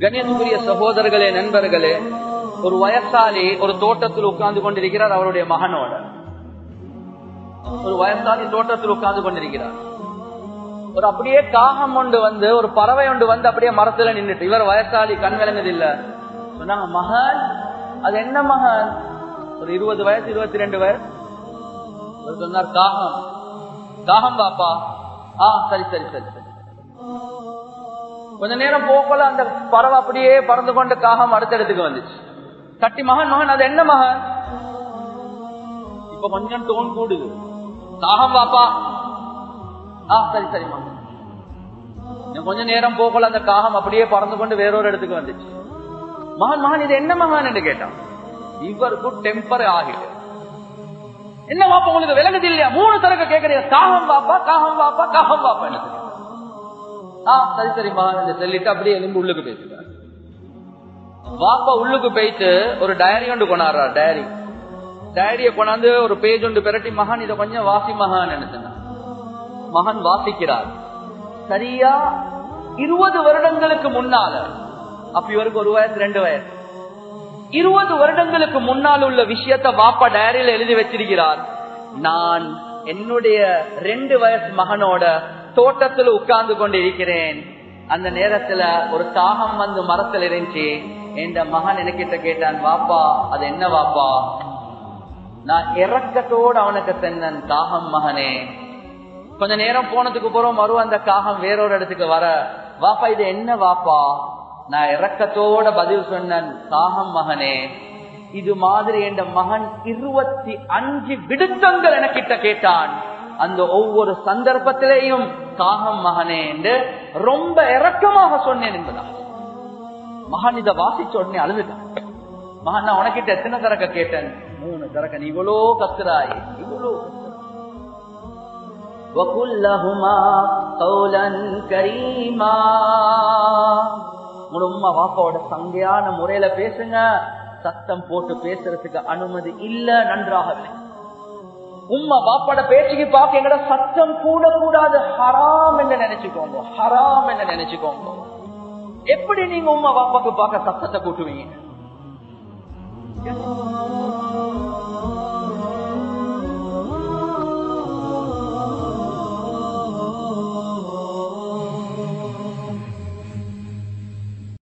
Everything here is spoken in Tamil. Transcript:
கண்ணியத்துக்குரிய சகோதரர்களே, நண்பர்களே, ஒரு வயசாளி ஒரு தோட்டத்தில் உட்கார்ந்து கொண்டிருக்கிறார். அவருடைய மகனோட ஒரு வயசாளி தோட்டத்தில் உட்கார்ந்து கொண்டிருக்கிறார். ஒரு அப்படியே காகம் ஒன்று வந்து, ஒரு பறவை ஒன்று வந்து அப்படியே மரத்துல நின்றுட்டு, இவர் வயசாளி கண் விளங்குது இல்ல. சொன்னாங்க, மகன், அது என்ன மகன்? ஒரு 20 வயசு 22 வயசு. அவர் சொன்னார், காகம். காகம் பாப்பா. சரி சரி சரி சரி. கொஞ்ச நேரம் போகல அந்த பறவை அப்படியே பறந்து கொண்டு காகம் அடுத்த இடத்துக்கு வந்துச்சு. கட்டி, மகன் மகன் அது என்ன மகன்? இப்ப கொஞ்சம் டோன் கூடுது. காகம் பாப்பா. சரி சரி மகன். கொஞ்ச நேரம் போகல அந்த காகம் அப்படியே பறந்து கொண்டு வேறொரு இடத்துக்கு வந்துச்சு. மகன் மகன் இது என்ன மகன் என்று கேட்டான். இவருக்கு டெம்பர் ஆகிட்டு, என்ன பாப்பா உங்களுக்கு விலகுது இல்லையா? 3 தடவை கேட்கறீங்க, காகம் பாப்பா காகம் பாப்பா காகம் பாப்பா. சரி சரி மகன் சொல்லிட்டு அப்படியே எலும்பு உள்ளுக்கு பேசுறாரு. பாப்பா உள்ளுக்கு போயிட்டு ஒரு டைரி ஒன்று கொண்டாடுறா. டைரிய கொண்டாந்து ஒரு பேஜ் ஒன்று பிரட்டி, மகன் இதை கொஞ்சம் வாசி மகன் என்ன. மகன் வாசிக்கிறார். சரியா 20 வருடங்களுக்கு முன்னால, அப்ப இவருக்கு 1 வயசு 2 வயசு, 20 வருடங்களுக்கு முன்னால் உள்ள விஷயத்த வாப்பா டைரியில எழுதி வச்சிருக்கிறார். நான் என்னுடைய 2 வயசு மகனோட தோட்டத்துல உட்கார்ந்து கொண்டு இருக்கிறேன். அந்த நேரத்துல ஒரு காகம் வந்து மரத்தில் இருந்துச்சு. என் மகன் எனக்கிட்ட கேட்டான், வாப்பா அது என்ன வாப்பா? நான் இறக்கத்தோடு அவனுக்கு சொன்னேன், காகம் மகனே. கொஞ்ச நேரம் போனதுக்கு போறோம், மறு அந்த காகம் வேறொரு இடத்துக்கு வர, வாப்பா இது என்ன வாப்பா? நான் இறக்கத்தோட பதில் சொன்னேன், காகம் மகனே. இது மாதிரி என் மகன் 25 விடுத்தங்கள் எனக்கிட்ட கேட்டான். அந்த ஒவ்வொரு சந்தர்ப்பத்திலேயும் காகம் மகனே என்று ரொம்ப இரக்கமாக சொன்னேன் என்பதா. மகன் இதை வாசிச்ச உடனே அழுதுட்டான். மகன், நான் உனக்கிட்ட எத்தனை தரக்க கேட்டேன்? 3 தரக்க. நீ இவ்வளோ கத்துறாய், இவ்வளோ உம்மா வாப்பாவோட சங்கையான முறையில பேசுங்க. சத்தம் போட்டு பேசுறதுக்கு அனுமதி இல்ல. நன்றாக உம்மா பாப்பாட பேச்சுக்கு பார்க்க எங்கட சத்தம் கூட கூடாது. ஹராம் என்ன நினைச்சுக்கோங்க, ஹராம் என்ன நினைச்சுக்கோங்க. எப்படி நீங்க உம்மா பாப்பாக்கு பார்க்க சத்தத்தை கூட்டுவீங்க?